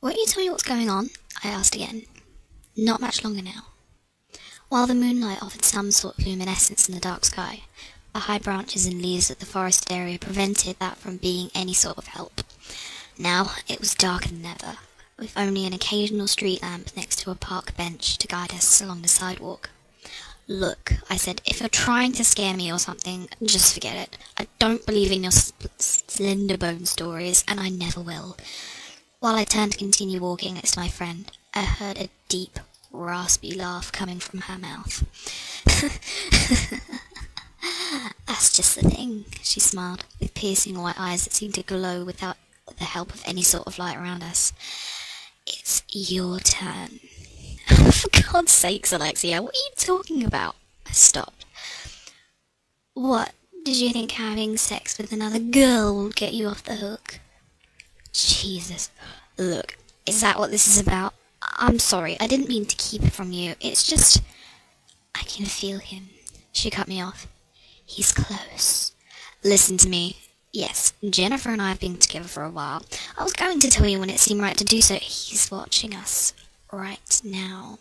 "Won't you tell me what's going on?" I asked again. Not much longer now. While the moonlight offered some sort of luminescence in the dark sky, the high branches and leaves of the forested area prevented that from being any sort of help. Now it was darker than ever, with only an occasional street lamp next to a park bench to guide us along the sidewalk. "Look," I said, "if you're trying to scare me or something, just forget it. I don't believe in your Slenderbone stories, and I never will." While I turned to continue walking next to my friend, I heard a deep, raspy laugh coming from her mouth. "That's just the thing," she smiled, with piercing white eyes that seemed to glow without the help of any sort of light around us. "It's your turn." "For God's sakes, Alexia, what are you talking about?" I stopped. "What, did you think having sex with another girl will get you off the hook?" Jesus. "Look, is that what this is about? I'm sorry, I didn't mean to keep it from you. It's just... I can feel him." She cut me off. "He's close. Listen to me. Yes, Jennifer and I have been together for a while. I was going to tell you when it seemed right to do so. He's watching us right now."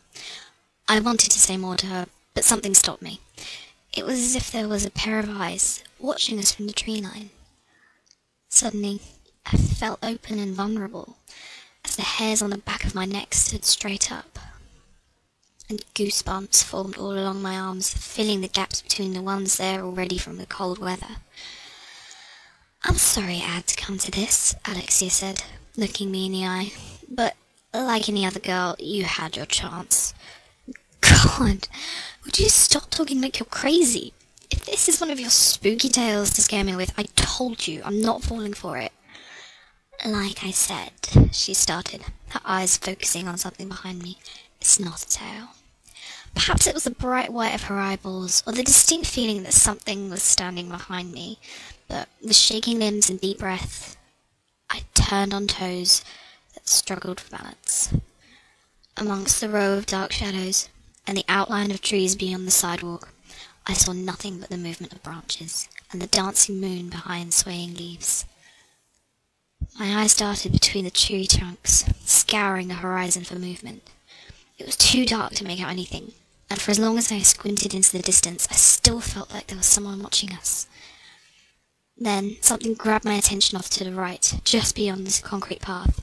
I wanted to say more to her, but something stopped me. It was as if there was a pair of eyes watching us from the tree line. Suddenly, I felt open and vulnerable, as the hairs on the back of my neck stood straight up, and goosebumps formed all along my arms, filling the gaps between the ones there already from the cold weather. "I'm sorry it had to come to this," Alexia said, looking me in the eye, "but like any other girl, you had your chance." "God, would you stop talking like you're crazy? If this is one of your spooky tales to scare me with, I told you, I'm not falling for it." "Like I said," she started, her eyes focusing on something behind me, "it's not a tale." Perhaps it was the bright white of her eyeballs, or the distinct feeling that something was standing behind me, but with shaking limbs and deep breath, I turned on toes that struggled for balance. Amongst the row of dark shadows, and the outline of trees beyond the sidewalk, I saw nothing but the movement of branches, and the dancing moon behind swaying leaves. My eyes darted between the tree trunks, scouring the horizon for movement. It was too dark to make out anything, and for as long as I squinted into the distance, I still felt like there was someone watching us. Then something grabbed my attention off to the right, just beyond this concrete path.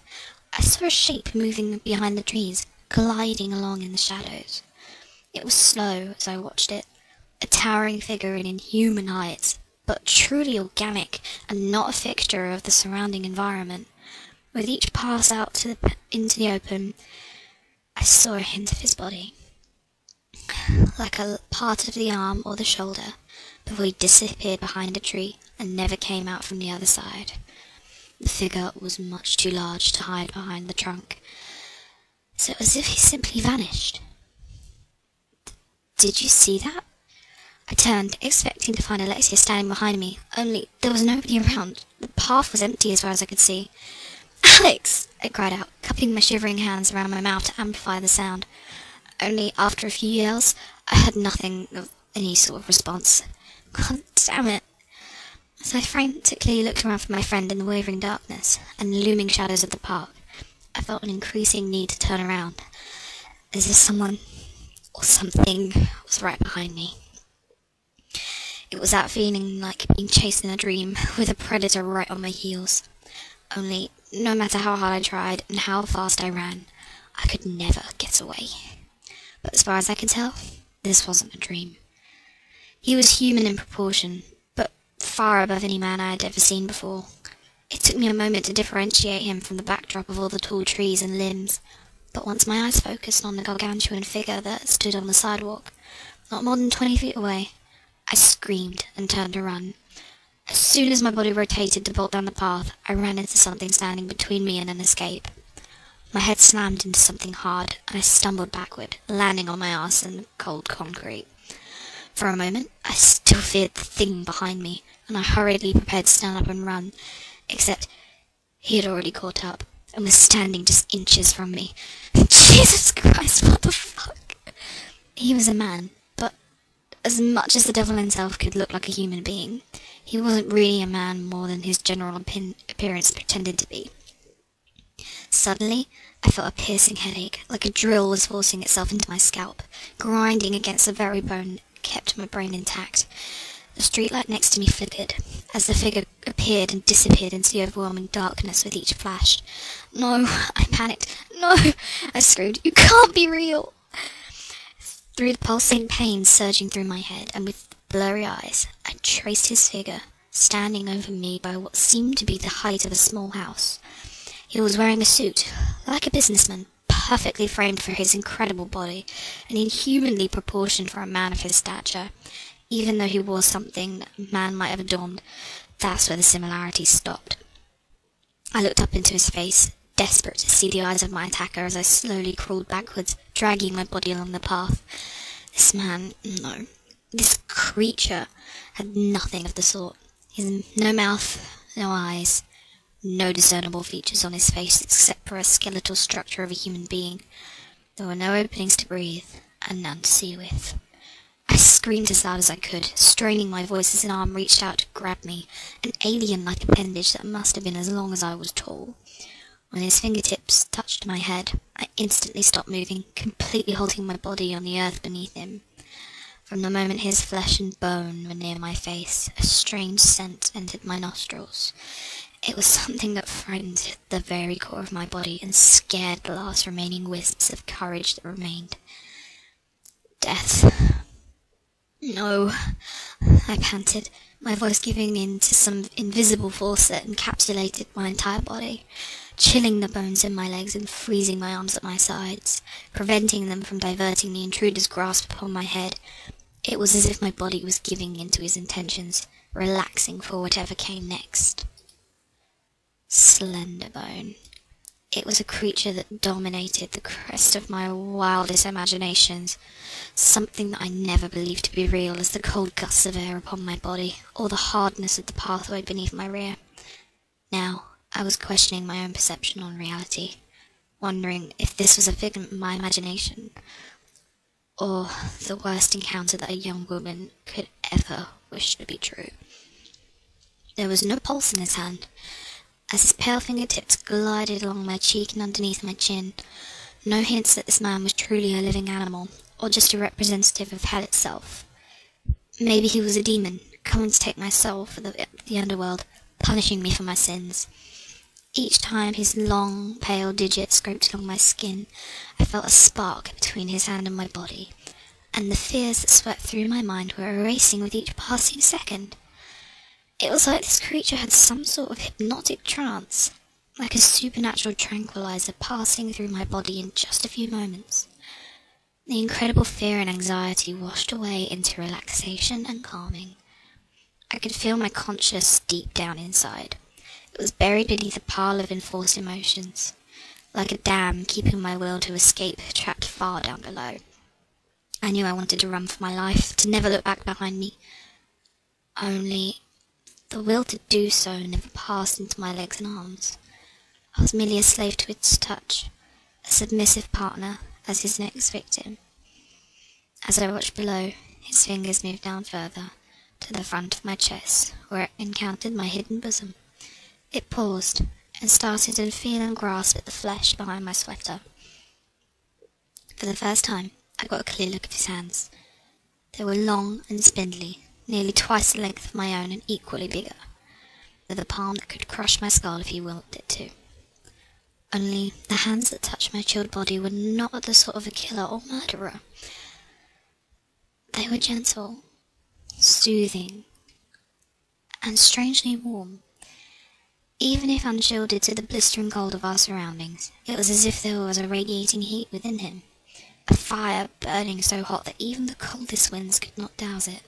I saw a shape moving behind the trees, gliding along in the shadows. It was slow as I watched it, a towering figure in inhuman heights, but truly organic and not a fixture of the surrounding environment. With each pass out into the open, I saw a hint of his body, like a part of the arm or the shoulder, before he disappeared behind a tree and never came out from the other side. The figure was much too large to hide behind the trunk, so it was as if he simply vanished. "Did you see that?" I turned, expecting to find Alexia standing behind me, only there was nobody around. The path was empty as far as I could see. "Alex!" I cried out, cupping my shivering hands around my mouth to amplify the sound. Only after a few yells, I heard nothing of any sort of response. God damn it! As I frantically looked around for my friend in the wavering darkness and looming shadows of the park, I felt an increasing need to turn around, as if someone or something was right behind me. It was that feeling like being chased in a dream, with a predator right on my heels. Only, no matter how hard I tried and how fast I ran, I could never get away. But as far as I could tell, this wasn't a dream. He was human in proportion, but far above any man I had ever seen before. It took me a moment to differentiate him from the backdrop of all the tall trees and limbs, but once my eyes focused on the gargantuan figure that stood on the sidewalk, not more than 20 feet away, I screamed and turned to run. As soon as my body rotated to bolt down the path, I ran into something standing between me and an escape. My head slammed into something hard, and I stumbled backward, landing on my ass in the cold concrete. For a moment, I still feared the thing behind me, and I hurriedly prepared to stand up and run, except he had already caught up, and was standing just inches from me. Jesus Christ, what the fuck? He was a man, but as much as the devil himself could look like a human being, he wasn't really a man more than his general appearance pretended to be. Suddenly, I felt a piercing headache, like a drill was forcing itself into my scalp, grinding against the very bone that kept my brain intact. The streetlight next to me flickered, as the figure appeared and disappeared into the overwhelming darkness with each flash. "No!" I panicked. "No!" I screamed. "You can't be real!" Through the pulsating pain surging through my head, and with blurry eyes, I traced his figure, standing over me by what seemed to be the height of a small house. He was wearing a suit, like a businessman, perfectly framed for his incredible body, and inhumanly proportioned for a man of his stature. Even though he wore something that man might have adorned, that's where the similarities stopped. I looked up into his face, desperate to see the eyes of my attacker as I slowly crawled backwards, dragging my body along the path. This man, no, this creature, had nothing of the sort. He had no mouth, no eyes, no discernible features on his face except for a skeletal structure of a human being. There were no openings to breathe, and none to see with. I screamed as loud as I could, straining my voice as an arm reached out to grab me, an alien-like appendage that must have been as long as I was tall. When his fingertips touched my head, I instantly stopped moving, completely halting my body on the earth beneath him. From the moment his flesh and bone were near my face, a strange scent entered my nostrils. It was something that frightened the very core of my body and scared the last remaining wisps of courage that remained. Death. "No," I panted, my voice giving in to some invisible force that encapsulated my entire body, chilling the bones in my legs and freezing my arms at my sides, preventing them from diverting the intruder's grasp upon my head. It was as if my body was giving in to his intentions, relaxing for whatever came next. Slenderbone. It was a creature that dominated the crest of my wildest imaginations, something that I never believed to be real as the cold gusts of air upon my body, or the hardness of the pathway beneath my rear. Now, I was questioning my own perception on reality, wondering if this was a figment of my imagination, or the worst encounter that a young woman could ever wish to be true. There was no pulse in his hand. As his pale fingertips glided along my cheek and underneath my chin, no hints that this man was truly a living animal, or just a representative of hell itself. Maybe he was a demon, coming to take my soul for the underworld, punishing me for my sins. Each time his long, pale digit scraped along my skin, I felt a spark between his hand and my body, and the fears that swept through my mind were erasing with each passing second. It was like this creature had some sort of hypnotic trance, like a supernatural tranquilizer passing through my body in just a few moments. The incredible fear and anxiety washed away into relaxation and calming. I could feel my conscience deep down inside. It was buried beneath a pile of enforced emotions, like a dam keeping my will to escape trapped far down below. I knew I wanted to run for my life, to never look back behind me. Only the will to do so never passed into my legs and arms. I was merely a slave to its touch, a submissive partner as his next victim. As I watched below, his fingers moved down further, to the front of my chest, where it encountered my hidden bosom. It paused, and started to feel and grasp at the flesh behind my sweater. For the first time, I got a clear look of his hands. They were long and spindly, nearly twice the length of my own and equally bigger, with a palm that could crush my skull if he willed it to. Only the hands that touched my chilled body were not the sort of a killer or murderer. They were gentle, soothing, and strangely warm. Even if unshielded to the blistering cold of our surroundings, it was as if there was a radiating heat within him, a fire burning so hot that even the coldest winds could not douse it.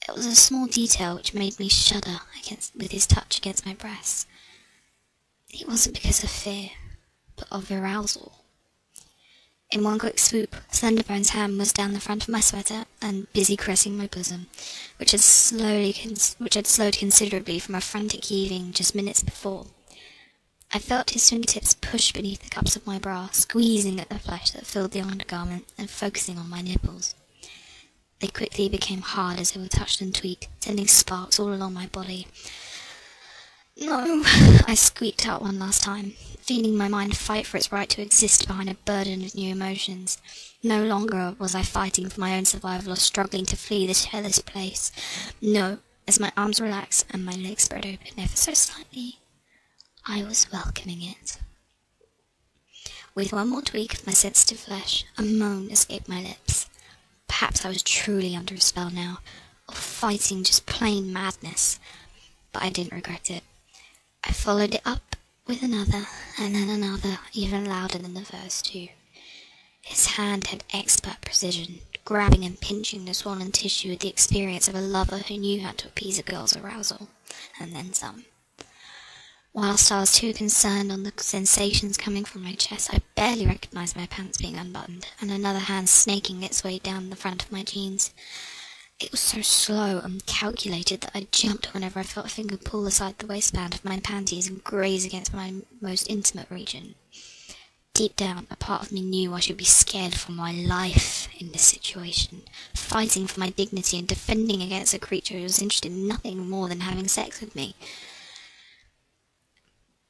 It was a small detail which made me shudder with his touch against my breast. It wasn't because of fear, but of arousal. In one quick swoop, Slenderbone's hand was down the front of my sweater and busy caressing my bosom, which had slowed considerably from a frantic heaving just minutes before. I felt his fingertips push beneath the cups of my bra, squeezing at the flesh that filled the undergarment and focusing on my nipples. They quickly became hard as they were touched and tweaked, sending sparks all along my body. No, I squeaked out one last time, feeling my mind fight for its right to exist behind a burden of new emotions. No longer was I fighting for my own survival or struggling to flee this hellish place. No, as my arms relaxed and my legs spread open ever so slightly, I was welcoming it. With one more tweak of my sensitive flesh, a moan escaped my lips. Perhaps I was truly under a spell now, or fighting just plain madness, but I didn't regret it. I followed it up with another, and then another, even louder than the first two. His hand had expert precision, grabbing and pinching the swollen tissue with the experience of a lover who knew how to appease a girl's arousal, and then some. Whilst I was too concerned on the sensations coming from my chest, I barely recognised my pants being unbuttoned, and another hand snaking its way down the front of my jeans. It was so slow and calculated that I jumped whenever I felt a finger pull aside the waistband of my panties and graze against my most intimate region. Deep down, a part of me knew I should be scared for my life in this situation, fighting for my dignity and defending against a creature who was interested in nothing more than having sex with me.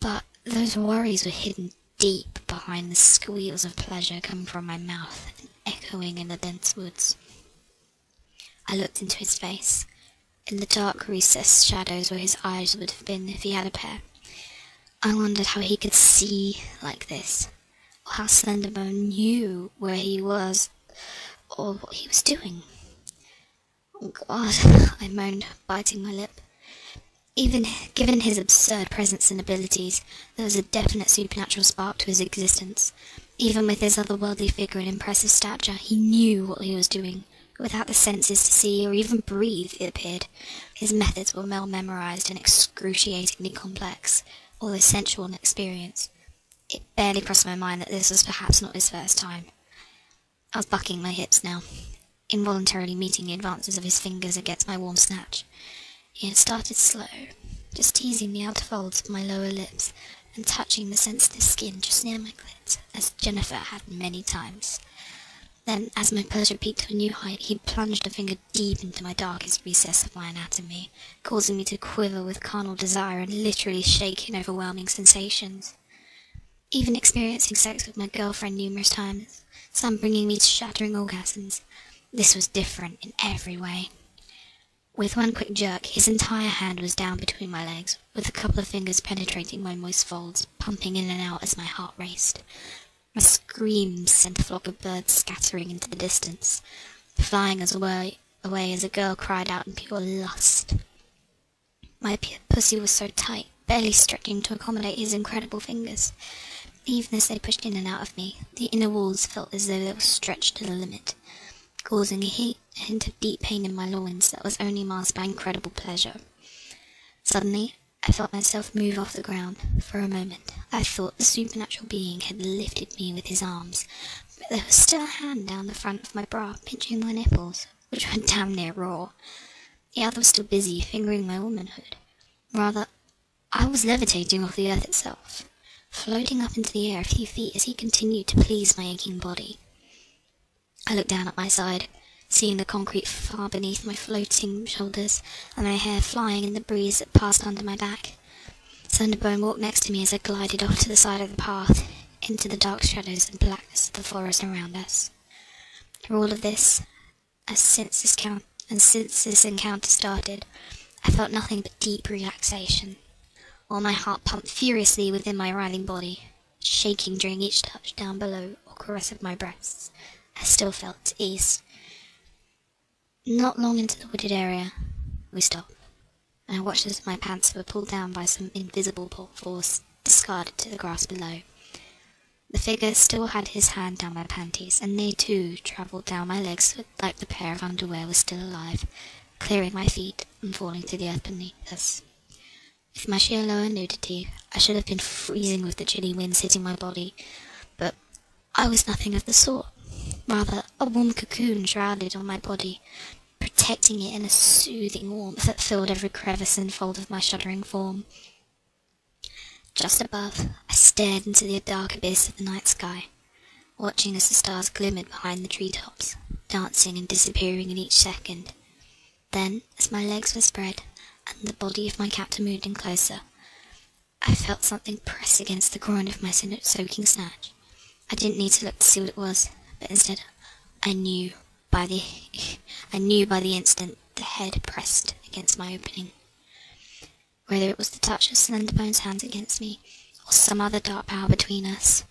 But those worries were hidden deep behind the squeals of pleasure coming from my mouth and echoing in the dense woods. I looked into his face, in the dark recessed shadows where his eyes would have been if he had a pair. I wondered how he could see like this, or how Slenderbone knew where he was, or what he was doing. Oh God, I moaned, biting my lip. Even given his absurd presence and abilities, there was a definite supernatural spark to his existence. Even with his otherworldly figure and impressive stature, he knew what he was doing. Without the senses to see or even breathe, it appeared. His methods were well memorized and excruciatingly complex, although sensual in experience. It barely crossed my mind that this was perhaps not his first time. I was bucking my hips now, involuntarily meeting the advances of his fingers against my warm snatch. He had started slow, just teasing the outer folds of my lower lips and touching the sensitive skin just near my clit, as Jennifer had many times. Then, as my pleasure peaked to a new height, he plunged a finger deep into my darkest recess of my anatomy, causing me to quiver with carnal desire and literally shake in overwhelming sensations. Even experiencing sex with my girlfriend numerous times, some bringing me to shattering orgasms, this was different in every way. With one quick jerk, his entire hand was down between my legs, with a couple of fingers penetrating my moist folds, pumping in and out as my heart raced. My screams sent a flock of birds scattering into the distance, flying as away as a girl cried out in pure lust. My pussy was so tight, barely stretching to accommodate his incredible fingers. Even as they pushed in and out of me, the inner walls felt as though they were stretched to the limit, causing a hint of deep pain in my loins that was only masked by incredible pleasure. Suddenly, I felt myself move off the ground. For a moment, I thought the supernatural being had lifted me with his arms, but there was still a hand down the front of my bra pinching my nipples, which were damn near raw. The other was still busy fingering my womanhood. Rather, I was levitating off the earth itself, floating up into the air a few feet as he continued to please my aching body. I looked down at my side, seeing the concrete far beneath my floating shoulders, and my hair flying in the breeze that passed under my back. Slenderbone walked next to me as I glided off to the side of the path, into the dark shadows and blackness of the forest around us. Through all of this, since this encounter started, I felt nothing but deep relaxation, while my heart pumped furiously within my writhing body, shaking during each touch down below or caress of my breasts. I still felt at ease. Not long into the wooded area, we stopped, and I watched as my pants were pulled down by some invisible force, discarded to the grass below. The figure still had his hand down my panties, and they too travelled down my legs like the pair of underwear was still alive, clearing my feet and falling to the earth beneath us. With my sheer lower nudity, I should have been freezing with the chilly winds hitting my body, but I was nothing of the sort. Rather, a warm cocoon shrouded on my body, protecting it in a soothing warmth that filled every crevice and fold of my shuddering form. Just above, I stared into the dark abyss of the night sky, watching as the stars glimmered behind the treetops, dancing and disappearing in each second. Then, as my legs were spread, and the body of my captor moved in closer, I felt something press against the groin of my soaking snatch. I didn't need to look to see what it was, but instead I knew by the instant the head pressed against my opening. Whether it was the touch of Slenderbone's hands against me, or some other dark power between us,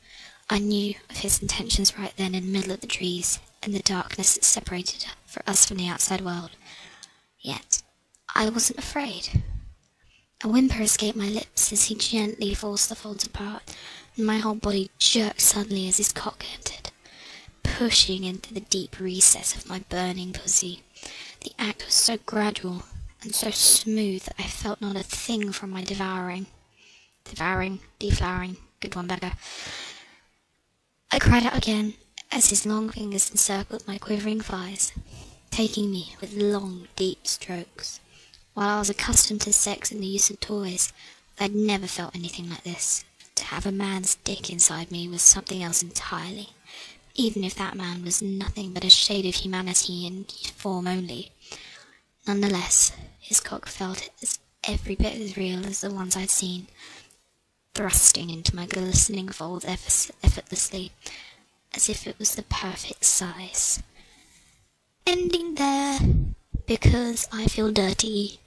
I knew of his intentions right then in the middle of the trees, and the darkness that separated us from the outside world. Yet, I wasn't afraid. A whimper escaped my lips as he gently forced the folds apart, and my whole body jerked suddenly as his cock entered, pushing into the deep recess of my burning pussy. The act was so gradual and so smooth that I felt not a thing from my deflowering, good one, Becca. I cried out again as his long fingers encircled my quivering thighs, taking me with long, deep strokes. While I was accustomed to sex and the use of toys, I'd never felt anything like this. To have a man's dick inside me was something else entirely, even if that man was nothing but a shade of humanity in form only. Nonetheless, his cock felt as every bit as real as the ones I'd seen, thrusting into my glistening folds effortlessly, as if it was the perfect size. Ending there, because I feel dirty.